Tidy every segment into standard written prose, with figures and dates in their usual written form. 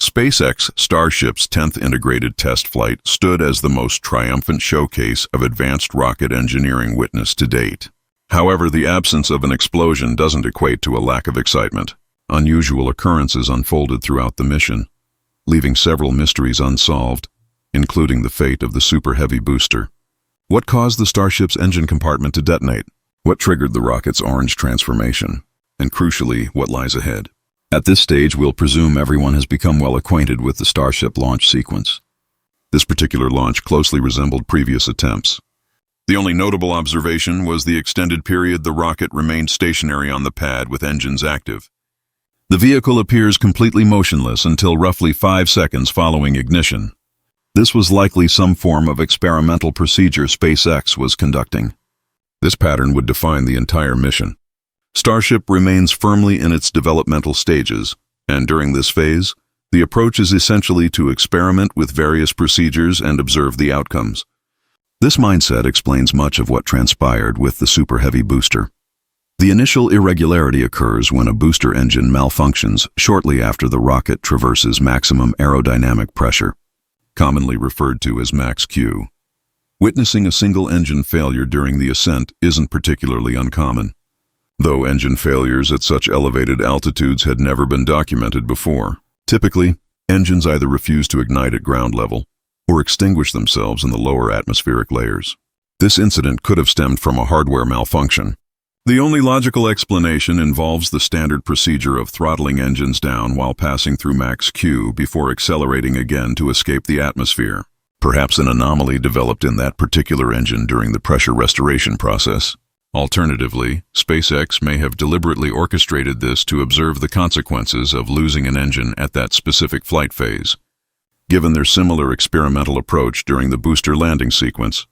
SpaceX Starship's 10th integrated test flight stood as the most triumphant showcase of advanced rocket engineering witnessed to date. However, the absence of an explosion doesn't equate to a lack of excitement. Unusual occurrences unfolded throughout the mission, leaving several mysteries unsolved, including the fate of the Super Heavy booster. What caused the Starship's engine compartment to detonate? What triggered the rocket's orange transformation? And crucially, what lies ahead? At this stage, we'll presume everyone has become well acquainted with the Starship launch sequence. This particular launch closely resembled previous attempts. The only notable observation was the extended period the rocket remained stationary on the pad with engines active. The vehicle appears completely motionless until roughly 5 seconds following ignition. This was likely some form of experimental procedure SpaceX was conducting. This pattern would define the entire mission. Starship remains firmly in its developmental stages, and during this phase, the approach is essentially to experiment with various procedures and observe the outcomes. This mindset explains much of what transpired with the Super Heavy booster. The initial irregularity occurs when a booster engine malfunctions shortly after the rocket traverses maximum aerodynamic pressure, commonly referred to as max Q. Witnessing a single engine failure during the ascent isn't particularly uncommon, though engine failures at such elevated altitudes had never been documented before. Typically, engines either refuse to ignite at ground level or extinguish themselves in the lower atmospheric layers. This incident could have stemmed from a hardware malfunction. The only logical explanation involves the standard procedure of throttling engines down while passing through max Q before accelerating again to escape the atmosphere. Perhaps an anomaly developed in that particular engine during the pressure restoration process. Alternatively, SpaceX may have deliberately orchestrated this to observe the consequences of losing an engine at that specific flight phase. Given their similar experimental approach during the booster landing sequence,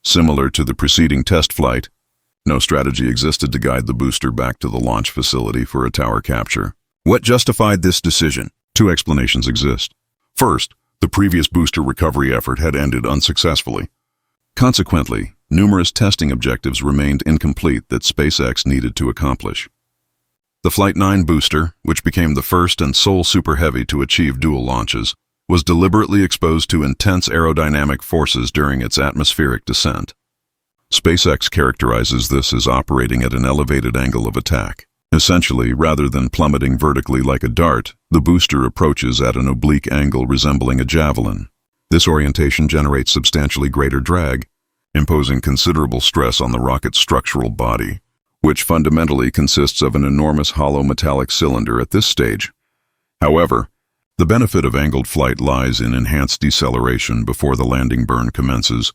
similar to the preceding test flight, no strategy existed to guide the booster back to the launch facility for a tower capture. What justified this decision? 2 explanations exist. First, the previous booster recovery effort had ended unsuccessfully. Consequently, numerous testing objectives remained incomplete that SpaceX needed to accomplish. The Flight 9 booster, which became the first and sole Super Heavy to achieve dual launches, was deliberately exposed to intense aerodynamic forces during its atmospheric descent. SpaceX characterizes this as operating at an elevated angle of attack. Essentially, rather than plummeting vertically like a dart, the booster approaches at an oblique angle resembling a javelin. This orientation generates substantially greater drag, imposing considerable stress on the rocket's structural body, which fundamentally consists of an enormous hollow metallic cylinder at this stage. However, the benefit of angled flight lies in enhanced deceleration before the landing burn commences,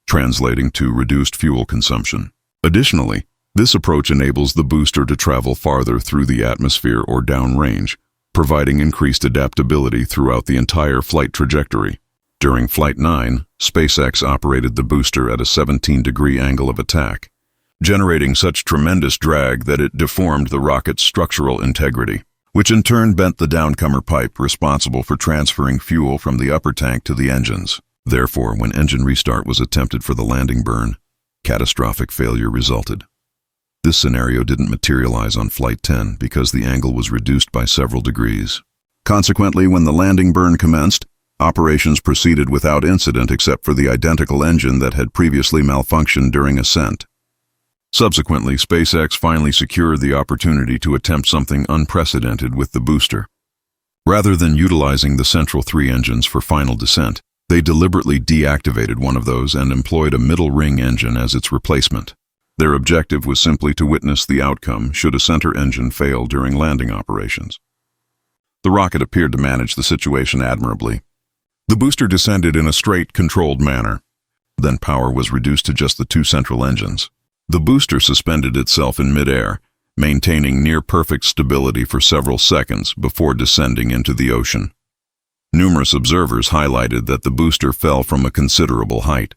translating to reduced fuel consumption. Additionally, this approach enables the booster to travel farther through the atmosphere or downrange, providing increased adaptability throughout the entire flight trajectory. During Flight 9, SpaceX operated the booster at a 17-degree angle of attack, generating such tremendous drag that it deformed the rocket's structural integrity, which in turn bent the downcomer pipe responsible for transferring fuel from the upper tank to the engines. Therefore, when engine restart was attempted for the landing burn, catastrophic failure resulted. This scenario didn't materialize on Flight 10 because the angle was reduced by several degrees. Consequently, when the landing burn commenced, operations proceeded without incident except for the identical engine that had previously malfunctioned during ascent. Subsequently, SpaceX finally secured the opportunity to attempt something unprecedented with the booster. Rather than utilizing the central 3 engines for final descent, they deliberately deactivated one of those and employed a middle ring engine as its replacement. Their objective was simply to witness the outcome should a center engine fail during landing operations. The rocket appeared to manage the situation admirably. The booster descended in a straight, controlled manner. Then power was reduced to just the 2 central engines. The booster suspended itself in midair, maintaining near-perfect stability for several seconds before descending into the ocean. Numerous observers highlighted that the booster fell from a considerable height.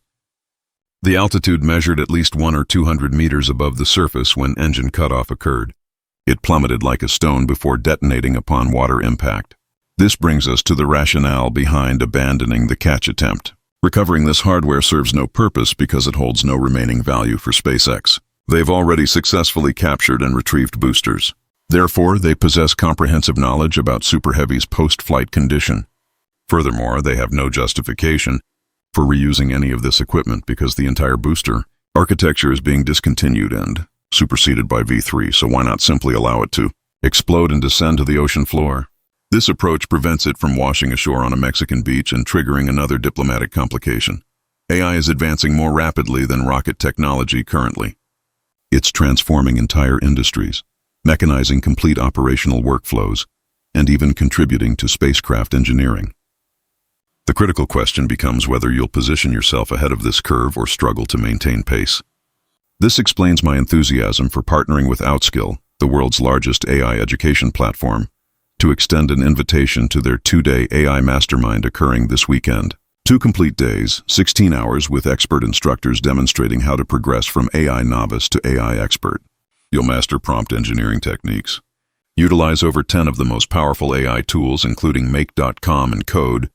The altitude measured at least 100 or 200 meters above the surface when engine cutoff occurred. It plummeted like a stone before detonating upon water impact. This brings us to the rationale behind abandoning the catch attempt. Recovering this hardware serves no purpose because it holds no remaining value for SpaceX. They've already successfully captured and retrieved boosters. Therefore, they possess comprehensive knowledge about Super Heavy's post-flight condition. Furthermore, they have no justification for reusing any of this equipment because the entire booster architecture is being discontinued and superseded by V3, so why not simply allow it to explode and descend to the ocean floor? This approach prevents it from washing ashore on a Mexican beach and triggering another diplomatic complication. AI is advancing more rapidly than rocket technology currently. It's transforming entire industries, mechanizing complete operational workflows, and even contributing to spacecraft engineering. The critical question becomes whether you'll position yourself ahead of this curve or struggle to maintain pace. This explains my enthusiasm for partnering with Outskill, the world's largest AI education platform, to extend an invitation to their 2-day AI Mastermind occurring this weekend. 2 complete days, 16 hours with expert instructors demonstrating how to progress from AI novice to AI expert. You'll master prompt engineering techniques, utilize over 10 of the most powerful AI tools including Make.com and Code,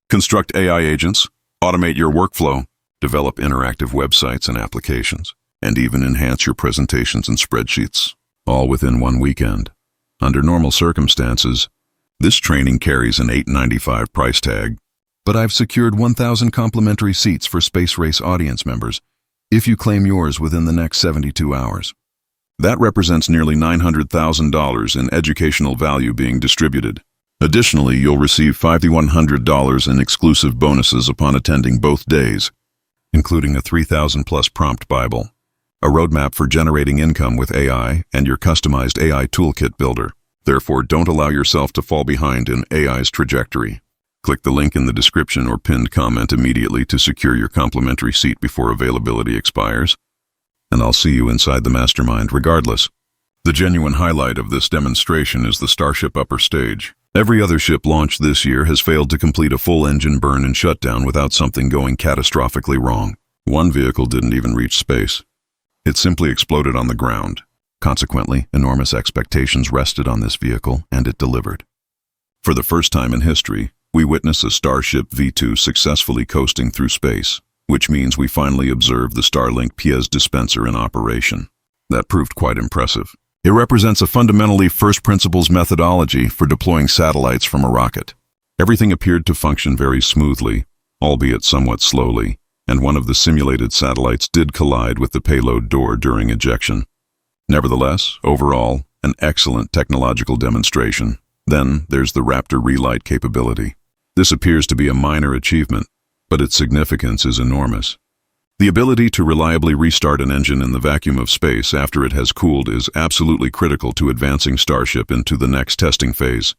construct AI agents, automate your workflow, develop interactive websites and applications, and even enhance your presentations and spreadsheets, all within 1 weekend. Under normal circumstances, this training carries an $8.95 price tag, but I've secured 1,000 complimentary seats for Space Race audience members if you claim yours within the next 72 hours. That represents nearly $900,000 in educational value being distributed. Additionally, you'll receive $5,100 in exclusive bonuses upon attending both days, including a 3,000-plus prompt Bible, a roadmap for generating income with AI, and your customized AI toolkit builder. Therefore, don't allow yourself to fall behind in AI's trajectory. Click the link in the description or pinned comment immediately to secure your complimentary seat before availability expires, and I'll see you inside the mastermind regardless. The genuine highlight of this demonstration is the Starship upper stage. Every other ship launched this year has failed to complete a full engine burn and shutdown without something going catastrophically wrong. One vehicle didn't even reach space. It simply exploded on the ground. Consequently, enormous expectations rested on this vehicle, and it delivered. For the first time in history, we witness a Starship V2 successfully coasting through space, which means we finally observed the Starlink PS dispenser in operation. That proved quite impressive. It represents a fundamentally first principles methodology for deploying satellites from a rocket. Everything appeared to function very smoothly, albeit somewhat slowly, and one of the simulated satellites did collide with the payload door during ejection. Nevertheless, overall, an excellent technological demonstration. Then there's the Raptor relight capability. This appears to be a minor achievement, but its significance is enormous. The ability to reliably restart an engine in the vacuum of space after it has cooled is absolutely critical to advancing Starship into the next testing phase,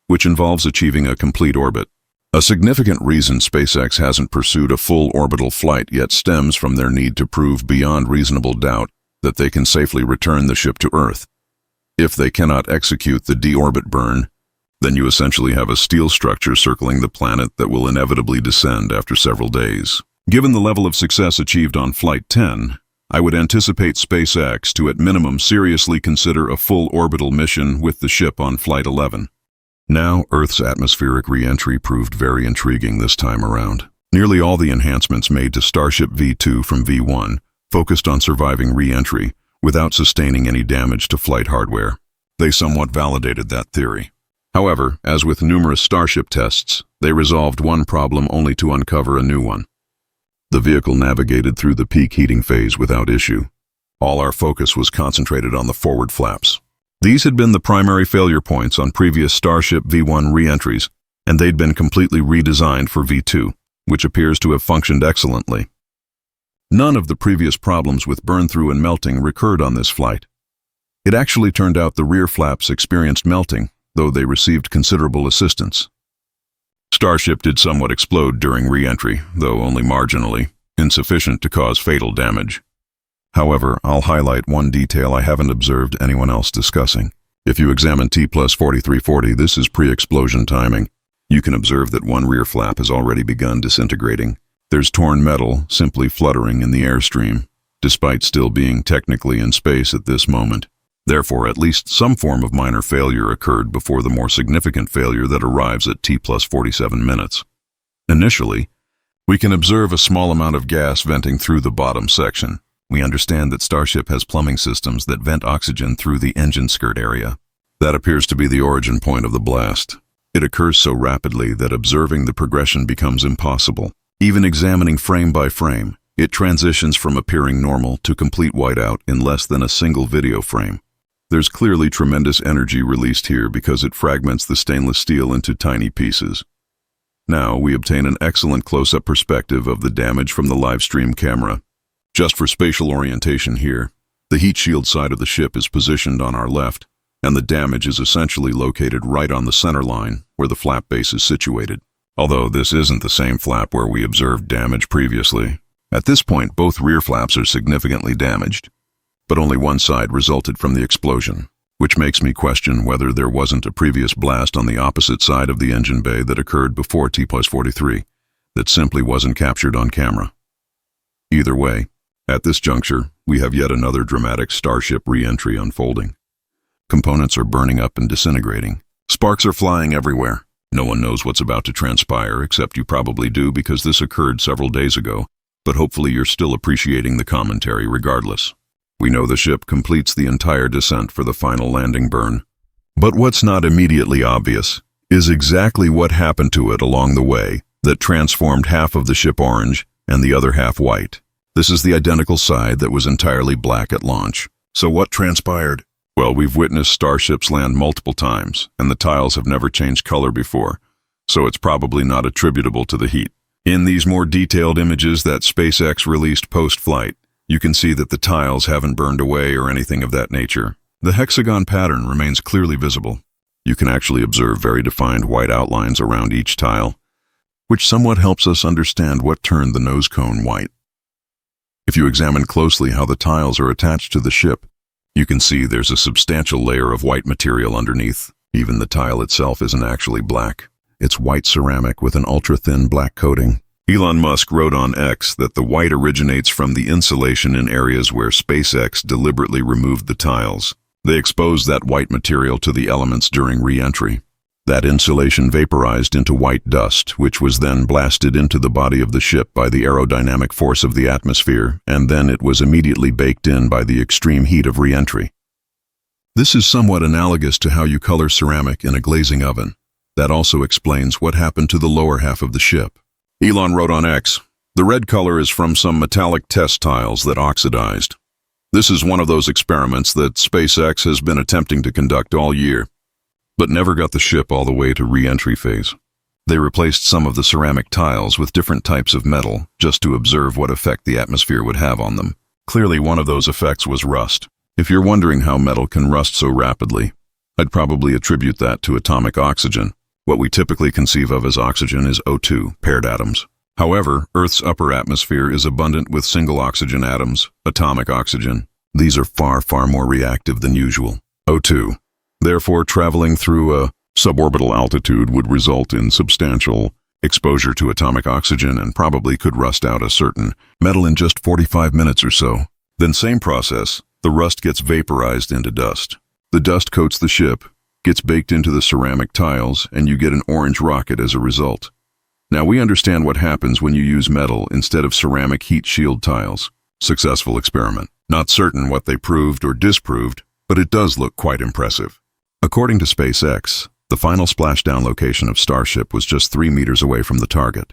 which involves achieving a complete orbit. A significant reason SpaceX hasn't pursued a full orbital flight yet stems from their need to prove beyond reasonable doubt that they can safely return the ship to Earth. If they cannot execute the deorbit burn, then you essentially have a steel structure circling the planet that will inevitably descend after several days. Given the level of success achieved on Flight 10, I would anticipate SpaceX to at minimum seriously consider a full orbital mission with the ship on Flight 11. Now, Earth's atmospheric re-entry proved very intriguing this time around. Nearly all the enhancements made to Starship V2 from V1 focused on surviving re-entry without sustaining any damage to flight hardware. They somewhat validated that theory. However, as with numerous Starship tests, they resolved one problem only to uncover a new one. The vehicle navigated through the peak heating phase without issue. All our focus was concentrated on the forward flaps. These had been the primary failure points on previous Starship V1 re-entries, and they'd been completely redesigned for V2, which appears to have functioned excellently. None of the previous problems with burn-through and melting recurred on this flight. It actually turned out the rear flaps experienced melting, though they received considerable assistance. Starship did somewhat explode during re-entry, though only marginally, insufficient to cause fatal damage. However, I'll highlight one detail I haven't observed anyone else discussing. If you examine T+4340, this is pre-explosion timing. You can observe that one rear flap has already begun disintegrating. There's torn metal simply fluttering in the airstream, despite still being technically in space at this moment. Therefore, at least some form of minor failure occurred before the more significant failure that arrives at T+47 minutes. Initially, we can observe a small amount of gas venting through the bottom section. We understand that Starship has plumbing systems that vent oxygen through the engine skirt area. That appears to be the origin point of the blast. It occurs so rapidly that observing the progression becomes impossible. Even examining frame by frame, it transitions from appearing normal to complete whiteout in less than a single video frame. There's clearly tremendous energy released here because it fragments the stainless steel into tiny pieces. Now we obtain an excellent close-up perspective of the damage from the live stream camera. Just for spatial orientation here, the heat shield side of the ship is positioned on our left, and the damage is essentially located right on the center line where the flap base is situated. Although this isn't the same flap where we observed damage previously. At this point, both rear flaps are significantly damaged, but only one side resulted from the explosion, which makes me question whether there wasn't a previous blast on the opposite side of the engine bay that occurred before T+43 that simply wasn't captured on camera. Either way, at this juncture, we have yet another dramatic Starship re-entry unfolding. Components are burning up and disintegrating. Sparks are flying everywhere. No one knows what's about to transpire, except you probably do because this occurred several days ago, but hopefully you're still appreciating the commentary regardless. We know the ship completes the entire descent for the final landing burn. But what's not immediately obvious is exactly what happened to it along the way that transformed half of the ship orange and the other half white. This is the identical side that was entirely black at launch. So what transpired? Well, we've witnessed starships land multiple times, and the tiles have never changed color before, so it's probably not attributable to the heat. In these more detailed images that SpaceX released post-flight, you can see that the tiles haven't burned away or anything of that nature. The hexagon pattern remains clearly visible. You can actually observe very defined white outlines around each tile, which somewhat helps us understand what turned the nose cone white. If you examine closely how the tiles are attached to the ship, you can see there's a substantial layer of white material underneath. Even the tile itself isn't actually black. It's white ceramic with an ultra-thin black coating. Elon Musk wrote on X that the white originates from the insulation in areas where SpaceX deliberately removed the tiles. They exposed that white material to the elements during re-entry. That insulation vaporized into white dust, which was then blasted into the body of the ship by the aerodynamic force of the atmosphere, and then it was immediately baked in by the extreme heat of re-entry. This is somewhat analogous to how you color ceramic in a glazing oven. That also explains what happened to the lower half of the ship. Elon wrote on X, "The red color is from some metallic test tiles that oxidized. This is one of those experiments that SpaceX has been attempting to conduct all year, but never got the ship all the way to re-entry phase. They replaced some of the ceramic tiles with different types of metal just to observe what effect the atmosphere would have on them. Clearly one of those effects was rust. If you're wondering how metal can rust so rapidly, I'd probably attribute that to atomic oxygen. What we typically conceive of as oxygen is O2, paired atoms. However, Earth's upper atmosphere is abundant with single oxygen atoms, atomic oxygen. These are far, far more reactive than usual. O2. Therefore, traveling through a suborbital altitude would result in substantial exposure to atomic oxygen and probably could rust out a certain metal in just 45 minutes or so. Then same process, the rust gets vaporized into dust. The dust coats the ship, gets baked into the ceramic tiles, and you get an orange rocket as a result. Now we understand what happens when you use metal instead of ceramic heat shield tiles. Successful experiment. Not certain what they proved or disproved, but it does look quite impressive. According to SpaceX, the final splashdown location of Starship was just 3 meters away from the target.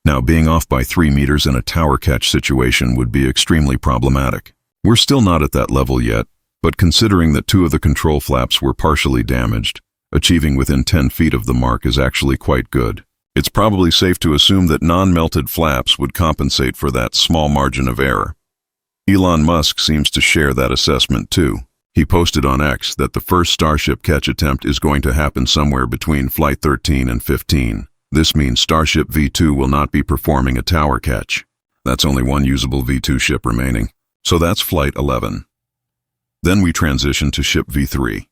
Now, being off by 3 meters in a tower catch situation would be extremely problematic. We're still not at that level yet, but considering that 2 of the control flaps were partially damaged, achieving within 10 feet of the mark is actually quite good. It's probably safe to assume that non-melted flaps would compensate for that small margin of error. Elon Musk seems to share that assessment too. He posted on X that the first Starship catch attempt is going to happen somewhere between Flight 13 and 15. This means Starship V2 will not be performing a tower catch. That's only one usable V2 ship remaining. So that's Flight 11. Then we transition to Ship V3.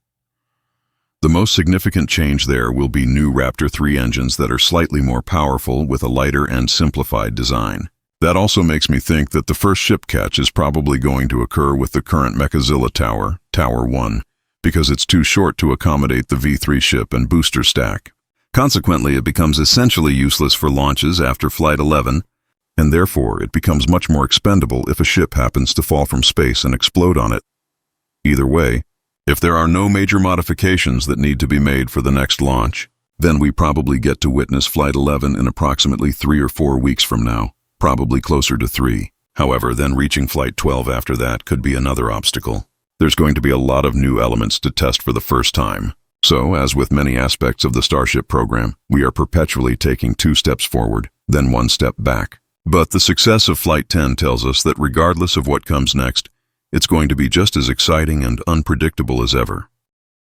The most significant change there will be new Raptor 3 engines that are slightly more powerful with a lighter and simplified design. That also makes me think that the first ship catch is probably going to occur with the current Mechazilla tower, Tower 1, because it's too short to accommodate the V3 ship and booster stack. Consequently, it becomes essentially useless for launches after Flight 11, and therefore it becomes much more expendable if a ship happens to fall from space and explode on it. Either way, If there are no major modifications that need to be made for the next launch, then we probably get to witness Flight 11 in approximately 3 or 4 weeks from now, probably closer to 3. However, then reaching Flight 12 after that could be another obstacle. There's going to be a lot of new elements to test for the first time. So, as with many aspects of the Starship program, we are perpetually taking 2 steps forward, then 1 step back. But the success of Flight 10 tells us that regardless of what comes next, it's going to be just as exciting and unpredictable as ever.